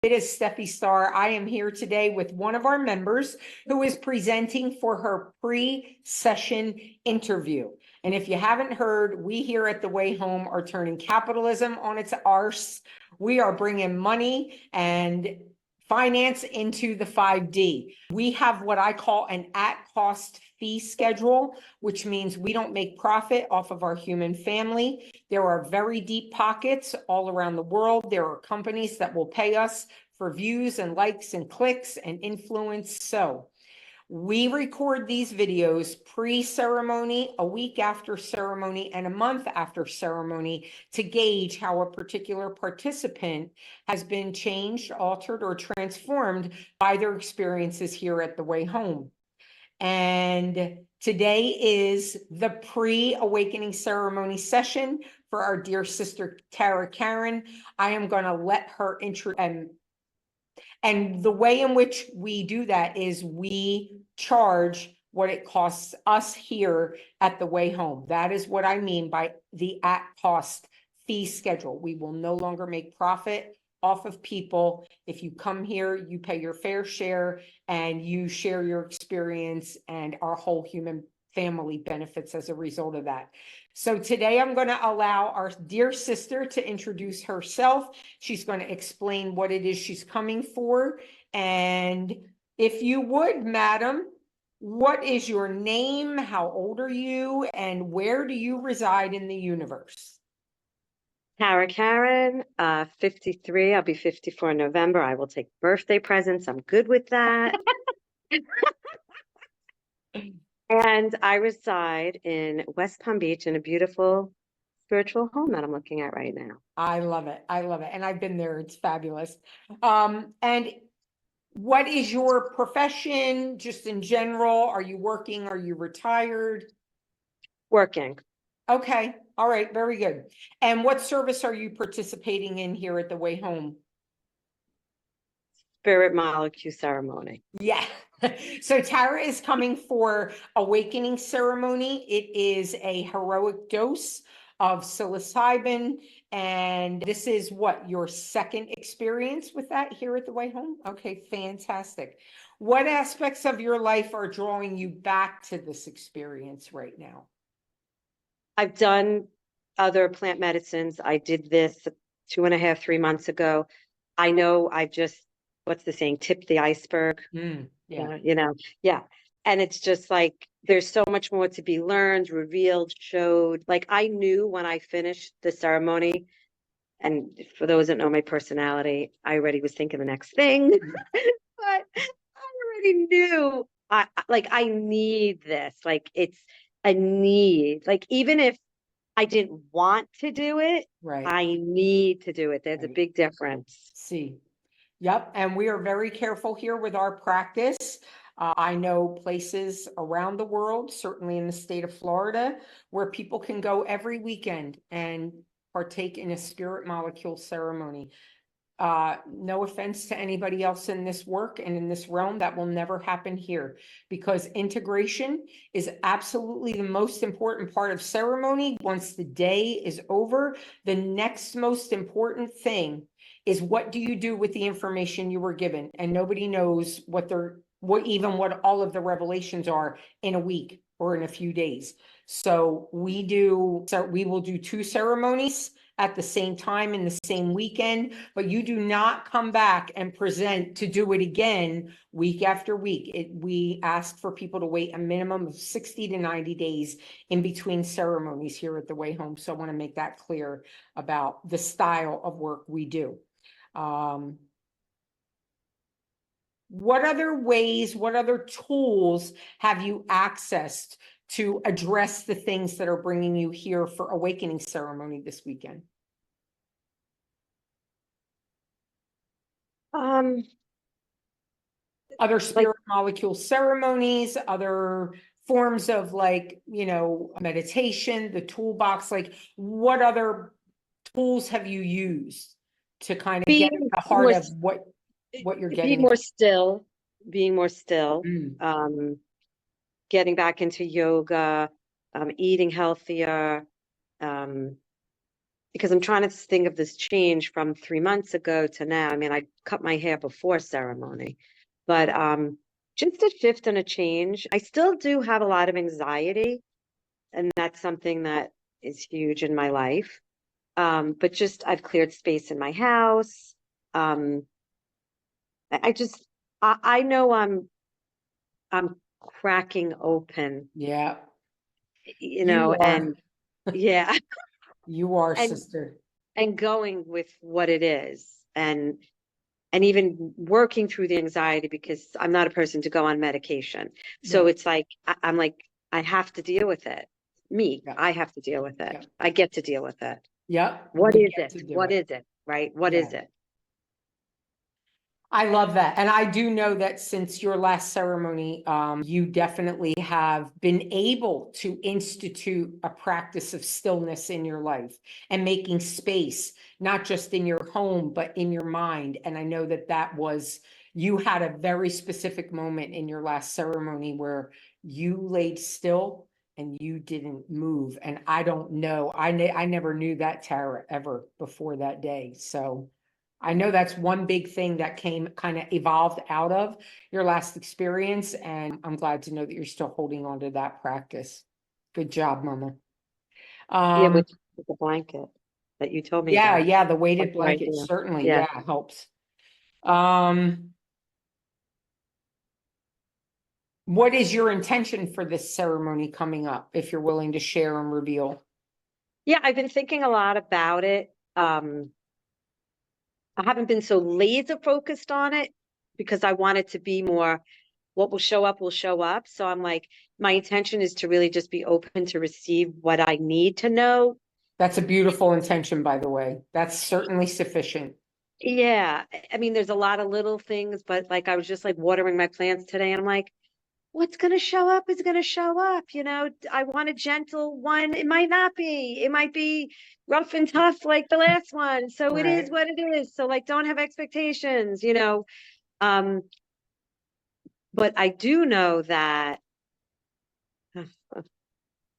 It is Steffi Starr. I am here today with one of our members who is presenting for her pre-session interview. And if you haven't heard, we here at The Way Home are turning capitalism on its arse. We are bringing money and finance into the 5D. We have what I call an at-cost fee schedule, which means we don't make profit off of our human family. There are very deep pockets all around the world. There are companies that will pay us for views and likes and clicks and influence. So we record these videos pre-ceremony, a week after ceremony, and a month after ceremony to gauge how a particular participant has been changed, altered, or transformed by their experiences here at The Way Home. And today is the pre-awakening ceremony session for our dear sister, Tara Karen. I am going to let her intro. And the way in which we do that is we charge what it costs us here at The Way Home. That is what I mean by the at-cost fee schedule. We will no longer make profit off of people. If you come here, you pay your fair share and you share your experience, and our whole human family benefits as a result of that. So today I'm going to allow our dear sister to introduce herself. She's going to explain what it is she's coming for. And if you would, madam, what is your name? How old are you? And where do you reside in the universe? Tara Karen, 53. I'll be 54 in November. I will take birthday presents. I'm good with that. And I reside in West Palm Beach in a beautiful spiritual home that I'm looking at right now. I love it. I love it. And I've been there. It's fabulous. And what is your profession just in general? Are you working? Are you retired? Working. Okay. All right. Very good. And what service are you participating in here at The Way Home? Spirit Molecule Ceremony. Yeah. So Tara is coming for awakening ceremony. It is a heroic dose of psilocybin. And this is what, your second experience with that here at The Way Home? Okay, fantastic. What aspects of your life are drawing you back to this experience right now? I've done other plant medicines. I did this 2.5, 3 months ago. I know I just, what's the saying, tipped the iceberg. Yeah. Yeah. And it's just like, there's so much more to be learned, revealed, showed. Like I knew when I finished the ceremony, and for those that know my personality, I already was thinking the next thing, but I already knew I need this. Like it's a need. Like even if I didn't want to do it, Right. I need to do it. There's a big difference. See. Yep. And we are very careful here with our practice. I know places around the world, certainly in the state of Florida, where people can go every weekend and partake in a spirit molecule ceremony. No offense to anybody else in this work and in this realm, that will never happen here, because integration is absolutely the most important part of ceremony. Once the day is over, the next most important thing is, what do you do with the information you were given? And nobody knows what all of the revelations are in a week or in a few days. So we will do 2 ceremonies at the same time in the same weekend, but you do not come back and present to do it again week after week. We ask for people to wait a minimum of 60 to 90 days in between ceremonies here at The Way Home. So I want to make that clear about the style of work we do. What other tools have you accessed to address the things that are bringing you here for awakening ceremony this weekend? Other spirit molecule ceremonies, other forms of meditation, the toolbox, what other tools have you used to kind of get at the heart of what you're getting? Being more still, getting back into yoga, eating healthier, because I'm trying to think of this change from 3 months ago to now. I mean, I cut my hair before ceremony, but just a shift and a change. I still do have a lot of anxiety, and that's something that is huge in my life. But just I've cleared space in my house. Um, I just I know I'm cracking open, Yeah, you you know, are. and yeah, You are, and sister. going with what it is, and even working through the anxiety because I'm not a person to go on medication. So Yeah, it's like I'm like I have to deal with it. Me, yeah, I have to deal with it. yeah. I get to deal with it. Yep, What we is get it? to do What it. is it? Right? What Yeah. is it? I love that. And I do know that since your last ceremony, you definitely have been able to institute a practice of stillness in your life and making space, not just in your home, but in your mind. And I know that you had a very specific moment in your last ceremony where you laid still and you didn't move. And I don't know, I never knew that, Tara, ever before that day. So I know that's one big thing that came kind of evolved out of your last experience. And I'm glad to know that you're still holding on to that practice. Good job, Mama. Yeah, Um, with the blanket that you told me yeah, about. yeah, the That's weighted what I blanket do. certainly, Yeah. yeah, helps. Um, what is your intention for this ceremony coming up, if you're willing to share and reveal? Yeah, I've been thinking a lot about it. I haven't been so laser focused on it because I want it to be more what will show up will show up. So I'm like, my intention is to really just be open to receive what I need to know. That's a beautiful intention, by the way. That's certainly sufficient. Yeah. I mean, there's a lot of little things, but like I was just like watering my plants today and I'm like, what's going to show up is going to show up. You know, I want a gentle one. It might not be. It might be rough and tough like the last one. So it is Right. what it is. So like, don't have expectations, you know. Um, but I do know that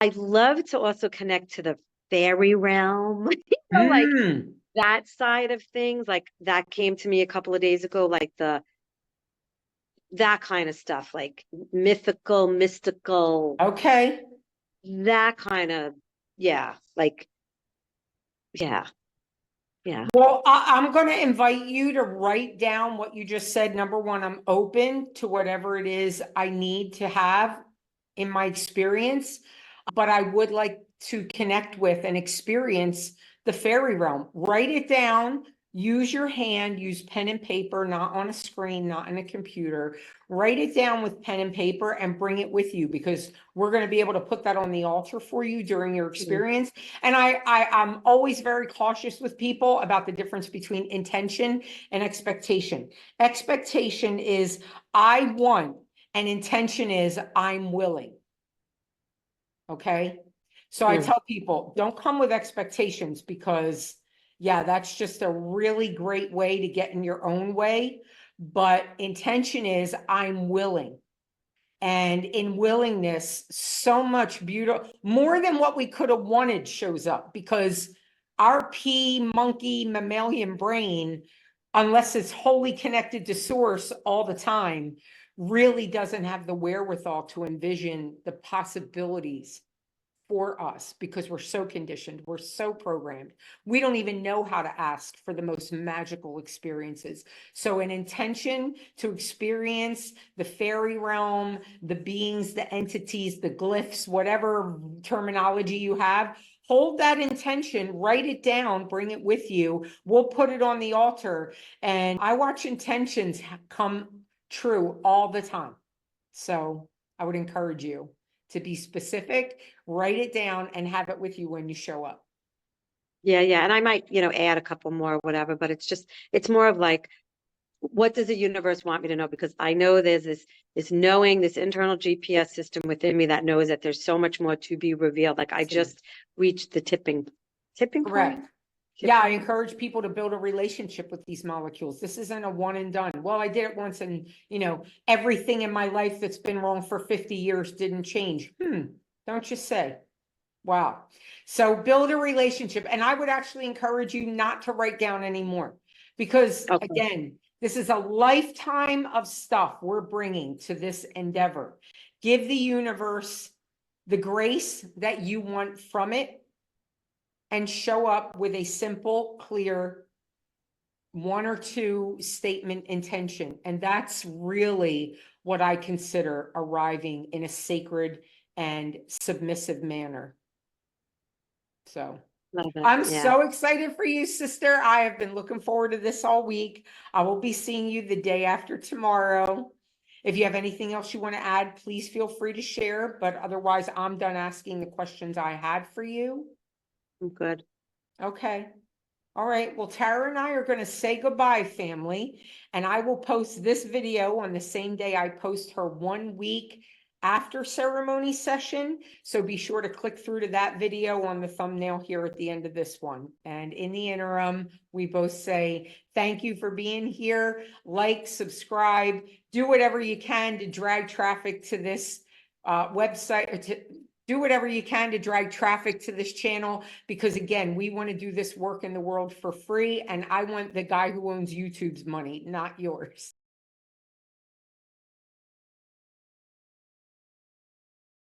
I love to also connect to the fairy realm, like Mm, that side of things. Like that came to me a couple of days ago, like that kind of stuff, like mythical, mystical, okay. that kind of, yeah, like, yeah, yeah. Well, I'm going to invite you to write down what you just said. Number one, I'm open to whatever it is I need to have in my experience, but I would like to connect with and experience the fairy realm. Write it down. Use your hand, use pen and paper, not on a screen, not in a computer. Write it down with pen and paper and bring it with you because we're going to be able to put that on the altar for you during your Mhm. experience. And I'm always very cautious with people about the difference between intention and expectation. Expectation is I want, and intention is I'm willing. Okay. So I Mm. tell people don't come with expectations because, yeah, that's just a really great way to get in your own way. But intention is I'm willing. And in willingness, so much beautiful, more than what we could have wanted shows up because our pea monkey mammalian brain, unless it's wholly connected to source all the time, really doesn't have the wherewithal to envision the possibilities for us because we're so conditioned, we're so programmed. We don't even know how to ask for the most magical experiences. So, an intention to experience the fairy realm, the beings, the entities, the glyphs, whatever terminology you have, hold that intention, write it down, bring it with you. We'll put it on the altar. And I watch intentions come true all the time. So, I would encourage you to be specific, write it down and have it with you when you show up. Yeah, yeah. And I might, add a couple more or whatever, but it's more of like, what does the universe want me to know? Because I know there's this knowing, this internal GPS system within me that knows that there's so much more to be revealed. Like I See, just reached the tipping point. correct. Yeah, I Tipping. encourage people to build a relationship with these molecules. This isn't a one and done. Well, I did it once and, everything in my life that's been wrong for 50 years didn't change. Don't you say? Wow. So build a relationship. And I would actually encourage you not to write down anymore because, Okay. again, this is a lifetime of stuff we're bringing to this endeavor. Give the universe the grace that you want from it and show up with a simple, clear, one or two statement intention. And that's really what I consider arriving in a sacred and submissive manner. So Love it. I'm Yeah. so excited for you, sister. I have been looking forward to this all week. I will be seeing you the day after tomorrow. If you have anything else you want to add, please feel free to share. But otherwise, I'm done asking the questions I had for you. I'm good. Okay. All right. Well, Tara and I are going to say goodbye, family. And I will post this video on the same day I post her 1 week after ceremony session. So be sure to click through to that video on the thumbnail here at the end of this one. And in the interim, we both say thank you for being here. Like, subscribe, do whatever you can to drag traffic to this website, or to do whatever you can to drag traffic to this channel, because again, we want to do this work in the world for free. And I want the guy who owns YouTube's money, not yours.